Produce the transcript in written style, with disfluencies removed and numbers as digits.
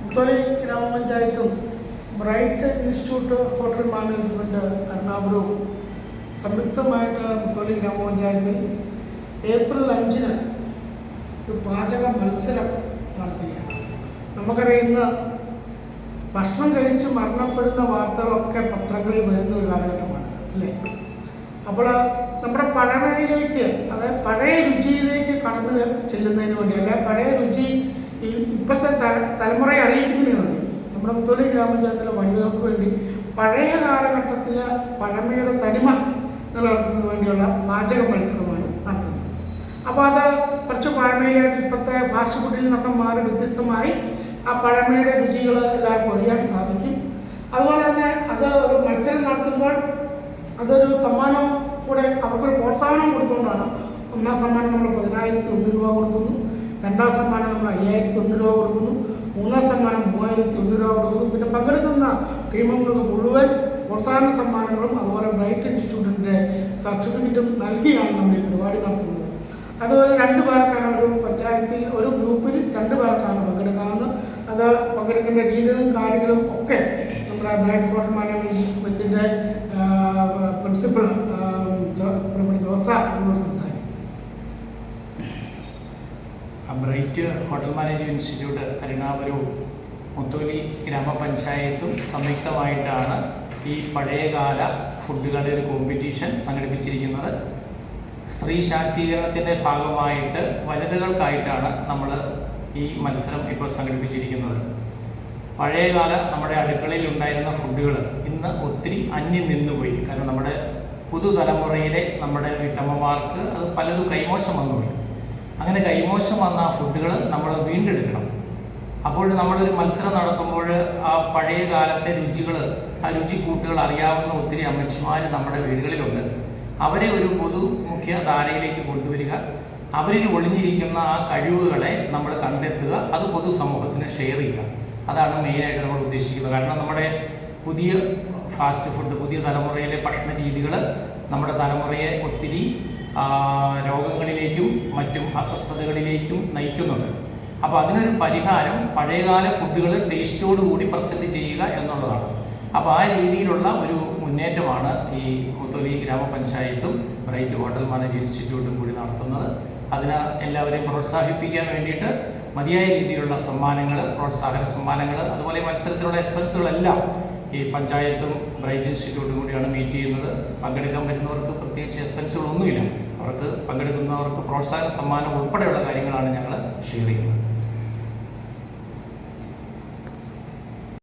മുത്തോലി ഗ്രാമപഞ്ചായത്തും bright institute hotel management എറണാകുളവും സംയുക്തമായിട്ട് മുത്തോലി ഗ്രാമപഞ്ചായത്തിൽ ഏപ്രിൽ 5-ന് ഒരു പാചക മത്സരം നടത്തുകയാണ്. നമുക്കറിയുന്ന ഭക്ഷണം കഴിച്ച് മരണപ്പെടുന്ന വാർത്തകളൊക്കെ പത്രങ്ങളിൽ വരുന്ന ഒരു കാലഘട്ടമാണ് അല്ലേ? അപ്പോൾ നമ്മുടെ പഴമയിലേക്ക്, അതായത് പഴയ രുചിയിലേക്ക് കടന്നു ചെല്ലുന്നതിന് വേണ്ടി, അല്ലെ പഴയ രുചി ഇപ്പോഴത്തെ തലമുറയെ അറിയിക്കുന്നതിന് വേണ്ടി നമ്മുടെ മുത്തോലി ഗ്രാമപഞ്ചായത്തിലെ വനിതകൾക്ക് വേണ്ടി പഴയ കാലഘട്ടത്തിലെ പഴമയുടെ തനിമ നിലനിർത്തുന്നതിന് വേണ്ടിയുള്ള പാചക മത്സരമാണ് നടത്തുന്നത്. അപ്പോൾ അത് കുറച്ച് പഴമയിലായിട്ട് ഇപ്പോഴത്തെ ഫാസ്റ്റ് ഫുഡിൽ നിന്നൊക്കെ മാറി വ്യത്യസ്തമായി ആ പഴമയുടെ രുചികൾ എല്ലാവർക്കും അറിയാൻ സാധിക്കും. അതുപോലെ തന്നെ അത് ഒരു മത്സരം നടത്തുമ്പോൾ അതൊരു സമ്മാനം കൂടെ അവർക്കൊരു പ്രോത്സാഹനം കൊടുത്തുകൊണ്ടാണ്. ഒന്നാം സമ്മാനം നമ്മൾ 10,001 രൂപ കൊടുക്കുന്നു, രണ്ടാം സമ്മാനം നമ്മൾ 5,001 രൂപ കൊടുക്കുന്നു, മൂന്നാം സമ്മാനം 3,001 രൂപ കൊടുക്കുന്നു. പിന്നെ പങ്കെടുക്കുന്ന ടീമുകൾക്ക് മുഴുവൻ പ്രോത്സാഹന സമ്മാനങ്ങളും അതുപോലെ ബ്രൈറ്റ് ഇൻസ്റ്റിറ്റ്യൂട്ടിൻ്റെ സർട്ടിഫിക്കറ്റും നൽകിയാണ് നമ്മൾ ഈ പരിപാടി നടത്തുന്നത്. അതുപോലെ 2 പേർക്കാണ് ഒരു പഞ്ചായത്തിൽ, ഒരു ഗ്രൂപ്പിൽ 2 പേർക്കാണ് പങ്കെടുക്കാവുന്നത്. അത് പങ്കെടുക്കേണ്ട രീതികളും കാര്യങ്ങളും ഒക്കെ നമ്മുടെ ബ്രൈറ്റ് ഹോട്ടൽ മാനേജ്മെൻറ്റിൻ്റെ പ്രിൻസിപ്പൽ ജോസ സംസാരിക്കും. ബ്രൈറ്റ് ഹോട്ടൽ മാനേജ്മെൻറ്റ് ഇൻസ്റ്റിറ്റ്യൂട്ട് എറണാകുളവും മുത്തോലി ഗ്രാമപഞ്ചായത്തും സംയുക്തമായിട്ടാണ് ഈ പഴയകാല ഫുഡുകളുടെ ഒരു കോമ്പറ്റീഷൻ സംഘടിപ്പിച്ചിരിക്കുന്നത്. സ്ത്രീ ശാക്തീകരണത്തിൻ്റെ ഭാഗമായിട്ട് വനിതകൾക്കായിട്ടാണ് നമ്മൾ ഈ മത്സരം ഇപ്പോൾ സംഘടിപ്പിച്ചിരിക്കുന്നത്. പഴയകാല നമ്മുടെ അടുക്കളയിൽ ഉണ്ടായിരുന്ന ഫുഡുകൾ ഇന്ന് ഒത്തിരി അന്യം നിന്നുപോയി. കാരണം നമ്മുടെ പുതുതലമുറയിലെ നമ്മുടെ വീട്ടമ്മമാർക്ക് അത് പലതും കൈമോശം വന്നുപോയി. അങ്ങനെ കൈമോശം വന്ന ആ ഫുഡുകൾ നമ്മൾ വീണ്ടെടുക്കണം. അപ്പോൾ നമ്മളൊരു മത്സരം നടത്തുമ്പോൾ ആ പഴയ കാലത്തെ രുചികൾ, ആ രുചിക്കൂട്ടുകൾ അറിയാവുന്ന ഒത്തിരി അമ്മച്ചിമാർ നമ്മുടെ വീടുകളിലുണ്ട്. അവരെ ഒരു പൊതുമുഖ്യ ധാരയിലേക്ക് കൊണ്ടുവരിക, അവരിൽ ഒളിഞ്ഞിരിക്കുന്ന ആ കഴിവുകളെ നമ്മൾ കണ്ടെത്തുക, അത് പൊതുസമൂഹത്തിന് ഷെയർ ചെയ്യുക. അതാണ് മെയിനായിട്ട് നമ്മൾ ഉദ്ദേശിക്കുന്നത്. കാരണം നമ്മുടെ പുതിയ ഫാസ്റ്റ് ഫുഡ്, പുതിയ തലമുറയിലെ ഭക്ഷണ രീതികൾ നമ്മുടെ തലമുറയെ ഒത്തിരി രോഗങ്ങളിലേക്കും മറ്റും അസ്വസ്ഥതകളിലേക്കും നയിക്കുന്നുണ്ട്. അപ്പോൾ അതിനൊരു പരിഹാരം പഴയകാല ഫുഡുകൾ ടേസ്റ്റോടുകൂടി പ്രസൻറ്റ് ചെയ്യുക എന്നുള്ളതാണ്. അപ്പോൾ ആ രീതിയിലുള്ള ഒരു മുന്നേറ്റമാണ് ഈ മുത്തോലി ഗ്രാമപഞ്ചായത്തും ബ്രൈറ്റ് ഹോട്ടൽ മാനേജ്മെൻറ്റ് ഇൻസ്റ്റിറ്റ്യൂട്ടും കൂടി നടത്തുന്നത്. അതിന് എല്ലാവരെയും പ്രോത്സാഹിപ്പിക്കാൻ വേണ്ടിയിട്ട് മതിയായ രീതിയിലുള്ള സമ്മാനങ്ങൾ, പ്രോത്സാഹന സമ്മാനങ്ങൾ, അതുപോലെ മത്സരത്തിലുള്ള എക്സ്പെൻസുകളെല്ലാം ഈ പഞ്ചായത്തും ബ്രൈറ്റ് ഇൻസ്റ്റിറ്റ്യൂട്ടും കൂടിയാണ് മീറ്റ് ചെയ്യുന്നത്. പങ്കെടുക്കാൻ വരുന്നവർക്ക് പ്രത്യേകിച്ച് എക്സ്പെൻസുകളൊന്നുമില്ല. അവർക്ക് പങ്കെടുക്കുന്നവർക്ക് പ്രോത്സാഹന സമ്മാനം ഉൾപ്പെടെയുള്ള കാര്യങ്ങളാണ് ഞങ്ങൾ ഷെയർ ചെയ്യുന്നത്.